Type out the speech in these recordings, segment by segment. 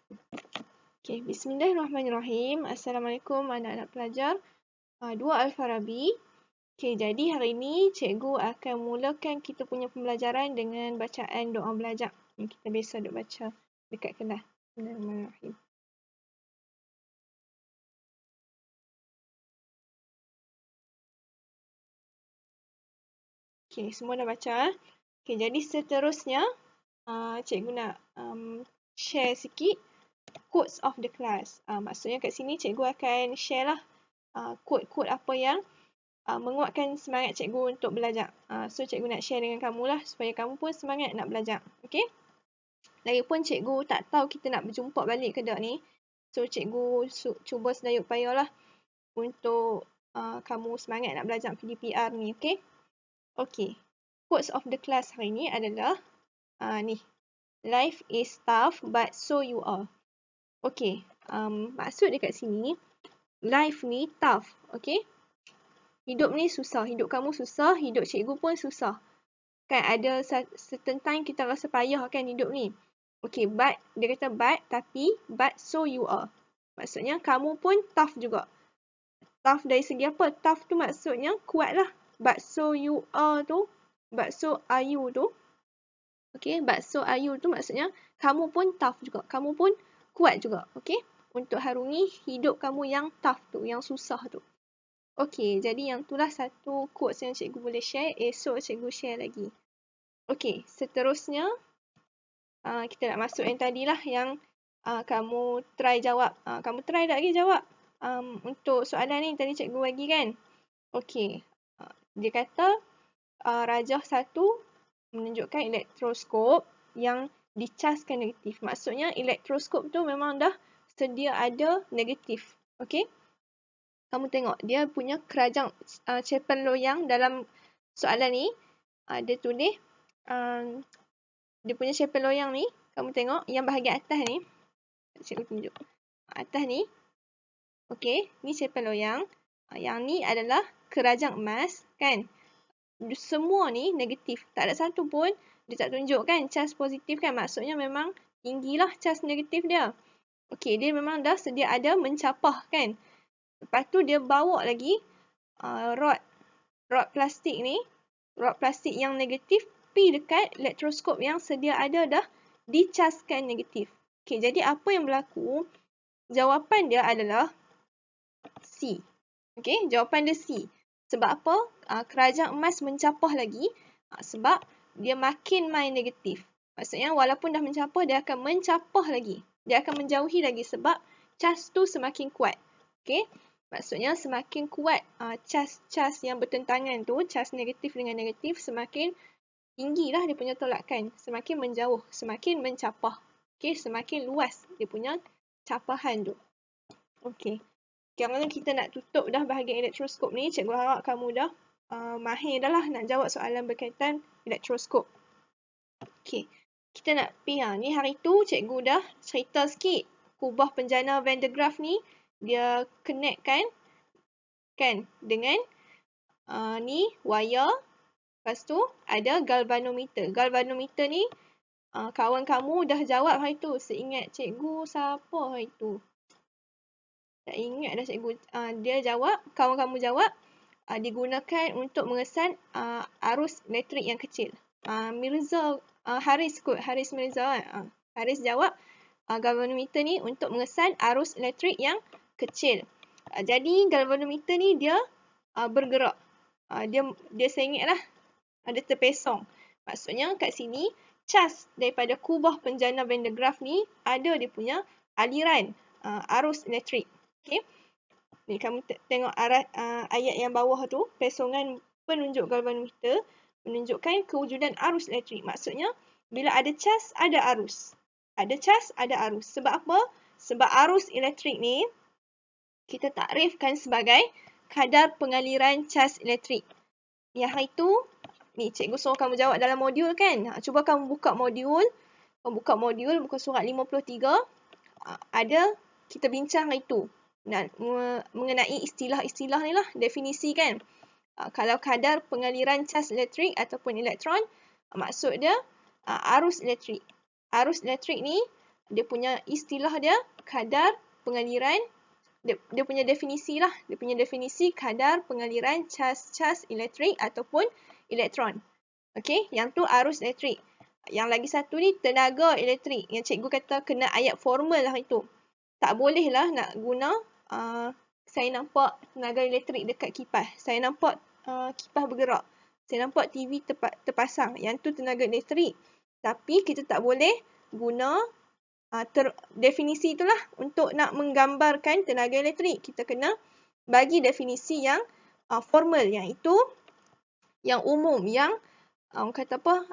Okay, bismillahirrahmanirrahim. Assalamualaikum anak-anak pelajar. Dua Al-Farabi. Okay, jadi hari ini cikgu akan mulakan kita punya pembelajaran dengan bacaan doa belajar yang kita biasa duk baca dekat kelas. Bismillahirrahmanirrahim. Okay, semua dah baca. Okay, jadi seterusnya cikgu nak share sikit quotes of the class. Maksudnya kat sini cikgu akan share lah quote-quote apa yang menguatkan semangat cikgu untuk belajar. So, cikgu nak share dengan kamu lah supaya kamu pun semangat nak belajar. Okay? Lagipun cikgu tak tahu kita nak berjumpa balik ke tak ni. So, cikgu cuba sedaya upaya lah untuk kamu semangat nak belajar PDPR ni. Okay? Okay. Quotes of the class hari ni adalah ni. Life is tough but so you are. Okay. Maksud dekat sini, life ni tough. Okay? Hidup ni susah. Hidup kamu susah. Hidup cikgu pun susah. Kan ada certain time kita rasa payah kan hidup ni. Okay, but. Dia kata but, tapi, but so you are. Maksudnya kamu pun tough juga. Tough dari segi apa? Tough tu maksudnya kuat lah. But so you are tu. But so are you tu. Okay, but so are you tu maksudnya kamu pun tough juga. Kamu pun kuat juga. Okay. Untuk harungi hidup kamu yang tough tu. Yang susah tu. Okey, jadi yang itulah satu quotes yang cikgu boleh share. Esok cikgu share lagi. Okey, seterusnya kita nak masuk yang tadilah yang kamu try jawab. Kamu try tak lagi jawab untuk soalan ni tadi cikgu bagi kan? Okey, dia kata rajah 1 menunjukkan elektroskop yang dicaskan negatif. Maksudnya elektroskop tu memang dah sedia ada negatif. Okey? Kamu tengok, dia punya kerajang cepen loyang dalam soalan ni. Dia tulis, dia punya cepen loyang ni, kamu tengok yang bahagian atas ni. Cikgu tunjuk. Atas ni, okey, ni cepen loyang. Yang ni adalah kerajang emas, kan? Semua ni negatif. Tak ada satu pun dia tak tunjuk kan, cas positif kan. Maksudnya memang tinggilah cas negatif dia. Okey, dia memang dah sedia ada mencapah kan. Lepas tu dia bawa lagi rod plastik ni, rod plastik yang negatif pi dekat elektroskop yang sedia ada dah dicaskan negatif. Okey, jadi apa yang berlaku? Jawapan dia adalah C. Okey, jawapan dia C. Sebab apa? Kerajang emas mencapah lagi sebab dia makin main negatif. Maksudnya walaupun dah mencapah, dia akan mencapah lagi. Dia akan menjauhi lagi sebab cas tu semakin kuat. Okey? Maksudnya semakin kuat cas yang bertentangan tu, cas negatif dengan negatif, semakin tinggilah dia punya tolakan. Semakin menjauh, semakin mencapah. Okey, semakin luas dia punya capahan tu. Okey. Sekarang kita nak tutup dah bahagian elektroskop ni. Cikgu harap kamu dah mahir dah lah nak jawab soalan berkaitan elektroskop. Okey. Kita nak pergi. Ni hari tu cikgu dah cerita sikit. Kubah penjana Van de Graaff ni dia connect kan dengan ni wire. Lepas tu ada galvanometer. Galvanometer ni kawan kamu dah jawab hari tu. Seingat cikgu siapa hari tu? Tak ingat dah cikgu. Dia jawab, kawan kamu jawab digunakan untuk mengesan arus elektrik yang kecil. Haris Mirza. Haris jawab galvanometer ni untuk mengesan arus elektrik yang kecil. Jadi galvanometer ni dia bergerak. Dia sengit lah. Dia terpesong. Maksudnya kat sini cas daripada kubah penjana Van de Graaff ni ada dia punya aliran arus elektrik. Okey. Ni kamu tengok ayat yang bawah tu, pesongan penunjuk galvanometer menunjukkan kewujudan arus elektrik. Maksudnya bila ada cas ada arus. Ada cas ada arus. Sebab apa? Sebab arus elektrik ni kita takrifkan sebagai kadar pengaliran cas elektrik. Yang hari tu, ni cikgu suruh kamu jawab dalam modul kan. Cuba kamu buka modul. Buka surat 53. Ada kita bincang hari tu. Mengenai istilah-istilah ni lah. Definisi kan. Kalau kadar pengaliran cas elektrik ataupun elektron, maksud dia arus elektrik. Arus elektrik ni dia punya istilah dia kadar pengaliran, dia punya definisi lah. Dia punya definisi kadar pengaliran cas elektrik ataupun elektron. Okey, yang tu arus elektrik. Yang lagi satu ni tenaga elektrik. Yang cikgu kata kena ayat formal lah itu. Tak boleh lah nak guna, saya nampak tenaga elektrik dekat kipas. Saya nampak kipas bergerak. Saya nampak TV terpasang. Yang tu tenaga elektrik. Tapi kita tak boleh guna definisi itulah untuk nak menggambarkan tenaga elektrik. Kita kena bagi definisi yang formal. Yang itu yang umum. Yang orang kata apa?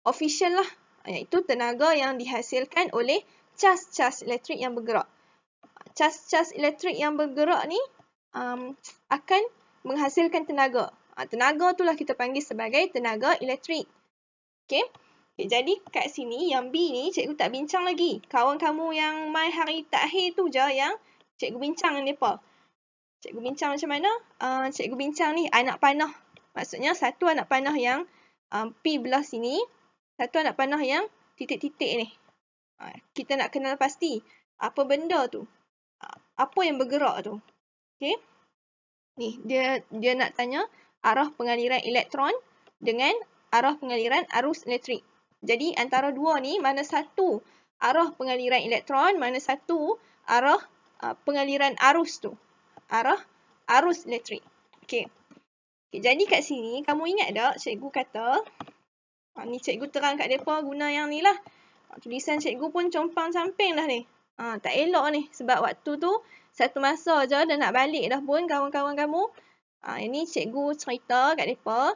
Official lah. Iaitu tenaga yang dihasilkan oleh cas-cas elektrik yang bergerak. Cas-cas elektrik yang bergerak ni akan menghasilkan tenaga. Tenaga itulah kita panggil sebagai tenaga elektrik. Okey. Jadi kat sini yang B ni cikgu tak bincang lagi. Kawan kamu yang mai hari takhir tu je yang cikgu bincang dengan mereka. Cikgu bincang macam mana? Cikgu bincang ni anak panah. Maksudnya satu anak panah yang P belah sini. Satu anak panah yang titik-titik ni. Kita nak kenal pasti. Apa benda tu? Apa yang bergerak tu? Okey. Ni, dia nak tanya arah pengaliran elektron dengan arah pengaliran arus elektrik. Jadi, antara dua ni, mana satu arah pengaliran elektron, mana satu arah pengaliran arus tu. Arah arus elektrik. Okey. Jadi, kat sini, kamu ingat tak cikgu kata, ni cikgu terang kat mereka guna yang ni lah. Tulisan cikgu pun compang-camping dah ni. Tak elok ni. Sebab waktu tu, satu masa je dah nak balik dah pun kawan-kawan kamu. Ini cikgu cerita kat mereka.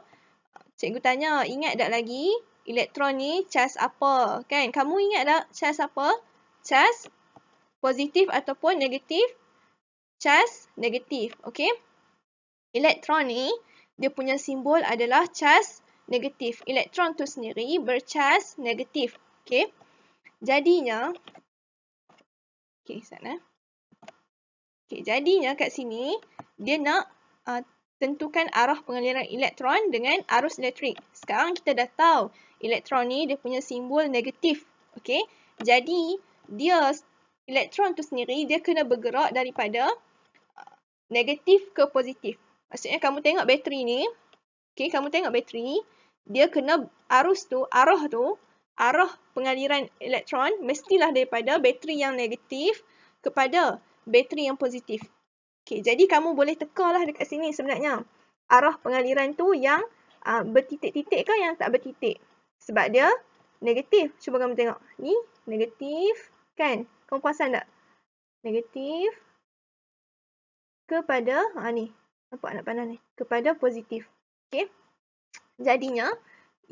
Cikgu tanya, ingat tak lagi elektron ni cas apa? Kan? Kamu ingat tak cas apa? Cas positif ataupun negatif? Cas negatif. Okey? Elektron ni, dia punya simbol adalah cas negatif. Elektron tu sendiri bercas negatif. Okey? Jadinya, jadinya kat sini, dia nak tentukan arah pengaliran elektron dengan arus elektrik. Sekarang kita dah tahu, elektron ni dia punya simbol negatif. Okey? Jadi, elektron tu sendiri, dia kena bergerak daripada negatif ke positif. Maksudnya, kamu tengok bateri ni, okey, kamu tengok bateri, dia kena arah pengaliran elektron mestilah daripada bateri yang negatif kepada bateri yang positif. Okay, jadi kamu boleh tekalah dekat sini sebenarnya. Arah pengaliran tu yang bertitik-titik ke yang tak bertitik. Sebab dia negatif. Cuba kamu tengok. Ni negatif kan? Kamu perasan tak? Negatif kepada, ni. Nampak anak panah ni? Kepada positif. Okay. Jadinya,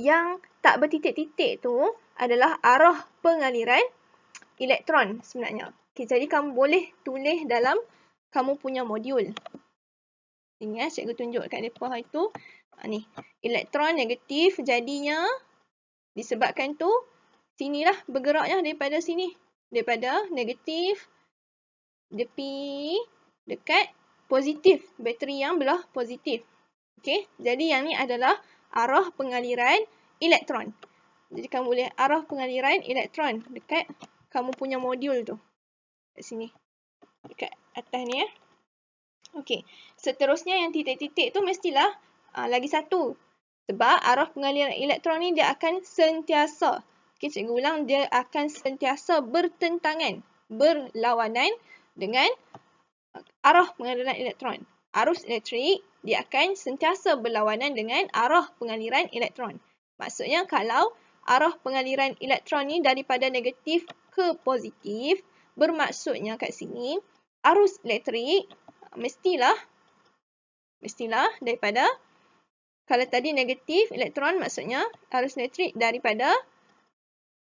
yang tak bertitik-titik tu adalah arah pengaliran elektron sebenarnya. Okay, jadi kamu boleh tulis dalam kamu punya modul. Ini cikgu tunjuk kat mereka itu. Ni, elektron negatif jadinya disebabkan tu sinilah bergeraknya daripada sini. Daripada negatif dia pergi dekat positif. Bateri yang belah positif. Okey, jadi yang ni adalah arah pengaliran elektron. Jadi kamu boleh arah pengaliran elektron dekat kamu punya modul tu. Kat sini. Dekat atas ni ya. Okey. Seterusnya yang titik-titik tu mestilah lagi satu. Sebab arah pengaliran elektron ni dia akan sentiasa. Okey, cikgu ulang, dia akan sentiasa bertentangan, berlawanan dengan arah pengaliran elektron. Arus elektrik dia akan sentiasa berlawanan dengan arah pengaliran elektron. Maksudnya kalau arah pengaliran elektron ni daripada negatif ke positif, bermaksudnya kat sini arus elektrik mestilah daripada, kalau tadi negatif elektron maksudnya arus elektrik daripada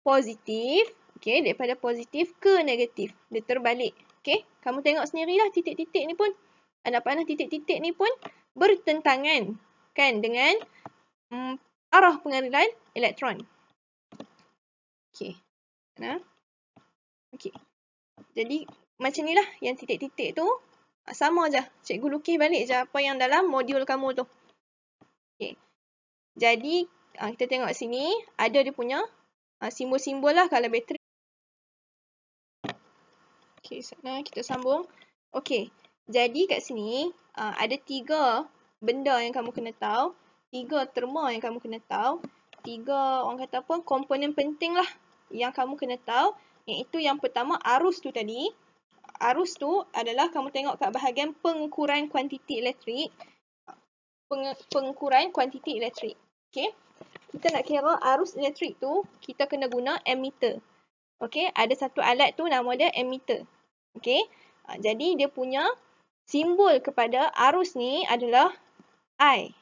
positif, okey, daripada positif ke negatif. Dia terbalik. Okey, kamu tengok sendirilah titik-titik ni pun, anak panah titik-titik ni pun bertentangan kan dengan arah pengaliran elektron. Okey. Okey. Jadi macam nilah yang titik-titik tu sama je. Cikgu lukis balik je apa yang dalam modul kamu tu. Okey. Jadi kita tengok sini ada dia punya simbol-simbol lah kalau bateri Okey, sana kita sambung. Okey, jadi kat sini ada 3 benda yang kamu kena tahu, 3 terma yang kamu kena tahu, 3 orang kata apa, komponen penting lah yang kamu kena tahu, iaitu yang pertama arus tu tadi. Arus tu adalah kamu tengok kat bahagian pengukuran kuantiti elektrik. Pengukuran kuantiti elektrik. Okey. Kita nak kira arus elektrik tu, kita kena guna ammeter. Okey, ada satu alat tu nama dia ammeter. Okey. Jadi dia punya simbol kepada arus ni adalah I.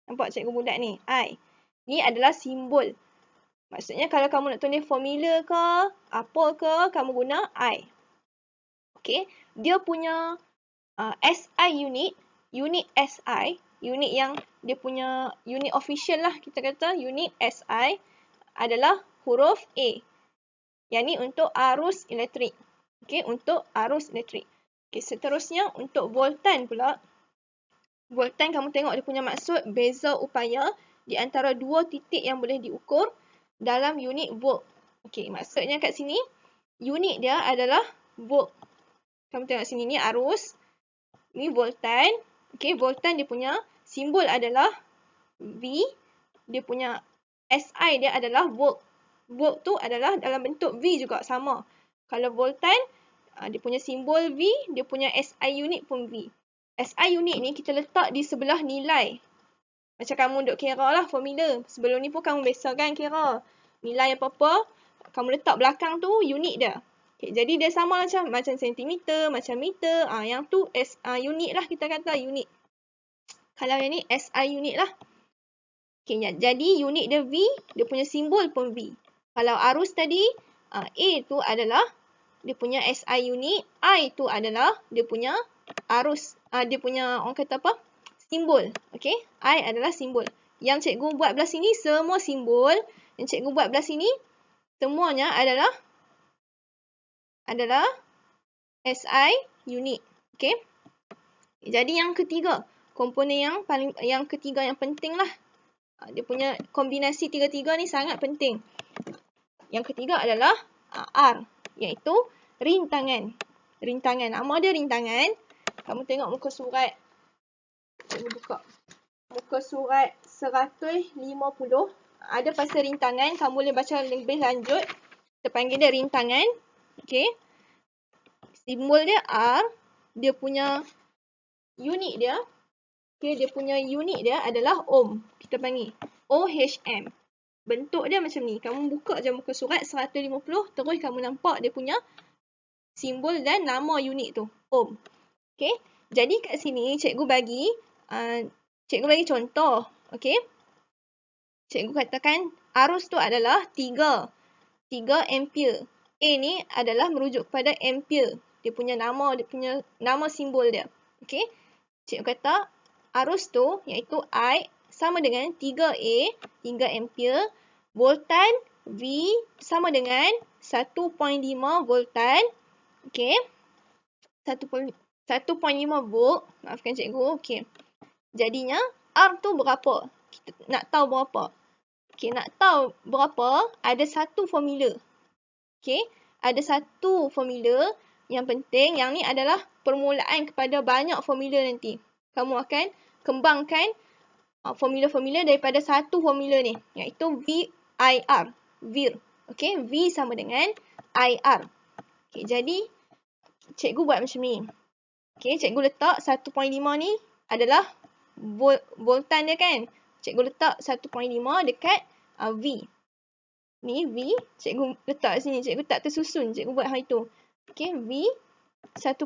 Nampak cikgu budak ni? I. Ni adalah simbol. Maksudnya kalau kamu nak tulis formula ke, apa ke, kamu guna I. Okey. Dia punya SI unit SI, unit yang dia punya unit official lah kita kata, unit SI adalah huruf A. Yang ni untuk arus elektrik. Okey, untuk arus elektrik. Okey, seterusnya untuk voltan pula. Voltan kamu tengok dia punya maksud beza upaya di antara dua titik yang boleh diukur dalam unit volt. Okey, maksudnya kat sini unit dia adalah volt. Kamu tengok sini ni arus, ni voltan. Okey, voltan dia punya simbol adalah V. Dia punya SI dia adalah volt. Volt tu adalah dalam bentuk V juga, sama. Kalau voltan, dia punya simbol V, dia punya SI unit pun V. SI unit ni kita letak di sebelah nilai. Macam kamu duk kira lah formula. Sebelum ni pun kamu biasa kan kira. Nilai apa-apa, kamu letak belakang tu unit dia. Okay, jadi dia sama macam sentimeter, macam meter. Yang tu unit lah kita kata, unit. Kalau yang ni SI unit lah. Okay, jadi unit dia V, dia punya simbol pun V. Kalau arus tadi, A tu adalah dia punya SI unit, I tu adalah dia punya arus, dia punya orang kata apa? Simbol. Okey, I adalah simbol. Yang cikgu buat belah sini semua simbol, yang cikgu buat belah sini semuanya adalah SI unit. Okey. Jadi yang ketiga, komponen yang ketiga yang penting lah. Dia punya kombinasi tiga-tiga ni sangat penting. Yang ketiga adalah R, iaitu rintangan. Rintangan. Nama dia rintangan. Kamu tengok muka surat. Cikgu buka. Muka surat 150. Ada pasal rintangan. Kamu boleh baca lebih lanjut. Kita panggil dia rintangan. Okey. Simbol dia R. Dia punya unit dia. Okey, dia punya unit dia adalah ohm. Kita panggil OHM. Bentuk dia macam ni. Kamu buka je muka surat 150. Terus kamu nampak dia punya simbol dan nama unit tu. Ohm. Okey. Jadi kat sini cikgu bagi contoh. Okey. Cikgu katakan arus tu adalah 3 ampere. A ni adalah merujuk kepada ampere. Dia punya nama simbol dia. Okey. Cikgu kata arus tu iaitu I sama dengan 3A, 3 ampere. Voltan V sama dengan 1.5 voltan. Okey. 1.5 volt. Maafkan cikgu. Okey. Jadinya R tu berapa? Kita nak tahu berapa. Okey, nak tahu berapa, ada satu formula. Okey. Ada satu formula yang penting. Yang ni adalah permulaan kepada banyak formula nanti. Kamu akan kembangkan formula-formula daripada satu formula ni, iaitu VIR. VIR. Okey, V sama dengan IR. Okey, jadi cikgu buat macam ni. Okey, cikgu letak 1.5 ni adalah voltan dia kan. Cikgu letak 1.5 dekat V. Ni V, cikgu letak sini. Cikgu tak tersusun, cikgu buat hal itu. Okey, V 1.5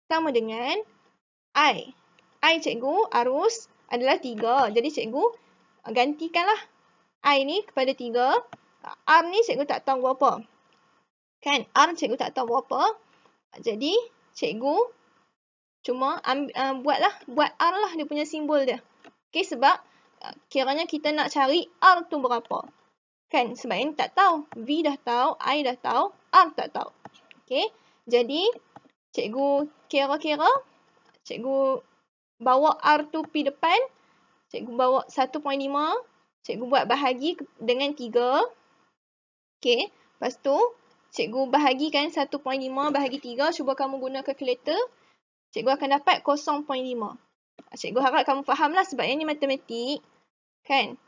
sama dengan I. I cikgu arus adalah 3. Jadi cikgu gantikanlah I ni kepada 3. R ni cikgu tak tahu berapa. Kan? R cikgu tak tahu berapa. Jadi cikgu cuma buat R lah dia punya simbol dia. Okey, sebab kiranya kita nak cari R tu berapa. Kan? Sebab ini tak tahu. V dah tahu, I dah tahu, R tak tahu. Okey. Jadi cikgu kira-kira, cikgu bawa R tu pergi depan. Cikgu bawa 1.5. Cikgu buat bahagi dengan 3. Okey. Lepas tu, cikgu bahagikan 1.5 bahagi 3. Cuba kamu guna kalkulator. Cikgu akan dapat 0.5. Cikgu harap kamu fahamlah sebab ini matematik. Kan?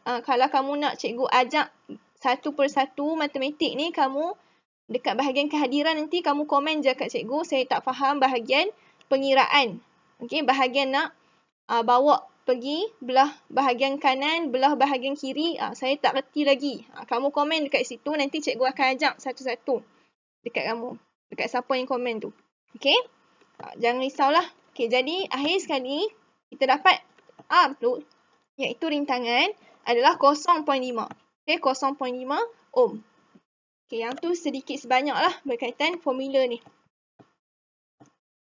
Kalau kamu nak cikgu ajak satu persatu matematik ni, kamu dekat bahagian kehadiran nanti kamu komen je kat cikgu, saya tak faham bahagian pengiraan. Okey, bahagian nak bawa pergi belah bahagian kanan, belah bahagian kiri, saya tak reti lagi. Kamu komen dekat situ, nanti cikgu akan ajak satu-satu dekat kamu. Dekat siapa yang komen tu. Okey? Jangan risaulah. Okey, jadi akhir sekali, kita dapat R tu, iaitu rintangan, adalah 0.5. Okey, 0.5 ohm. Okey, yang tu sedikit sebanyaklah berkaitan formula ni.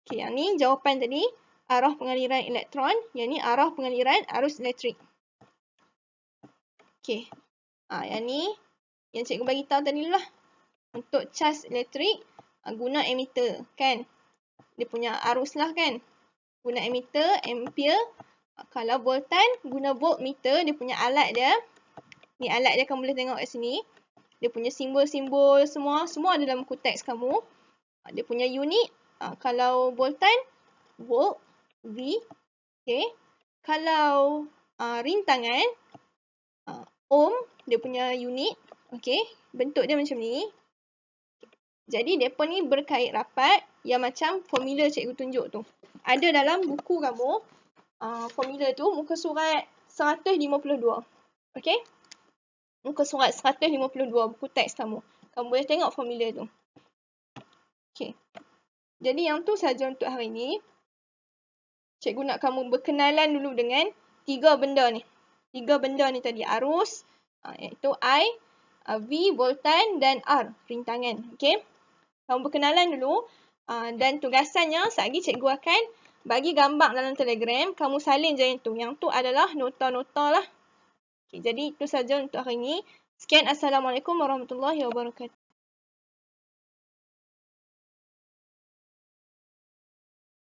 Okey, yang ni jawapan tadi, arah pengaliran elektron. Yang ni arah pengaliran arus elektrik. Okey. Yang ni, yang cikgu bagi tahu tadi dulu lah. Untuk cas elektrik, guna ammeter, kan? Dia punya arus lah, kan? Guna ammeter, ampere. Kalau voltan, guna voltmeter. Dia punya alat dia. Ni alat dia, kamu boleh tengok kat sini. Dia punya simbol-simbol semua ada dalam buku teks kamu. Dia punya unit, kalau voltan, volt, V. Okay. Kalau rintangan, ohm, dia punya unit. Okay. Bentuk dia macam ni. Jadi, mereka ni berkait rapat yang macam formula cikgu tunjuk tu. Ada dalam buku kamu, formula tu, muka surat 152. Okay. Muka surat 152 buku teks kamu. Kamu boleh tengok formula tu. Okay. Jadi yang tu saja untuk hari ni. Cikgu nak kamu berkenalan dulu dengan 3 benda ni. 3 benda ni tadi. Arus, iaitu I, V, voltan dan R, rintangan. Okay. Kamu berkenalan dulu. Dan tugasannya, sekejap cikgu akan bagi gambar dalam Telegram. Kamu salin je yang tu. Yang tu adalah nota-nota lah. Okay, jadi itu saja untuk hari ini. Sekian. Assalamualaikum warahmatullahi wabarakatuh.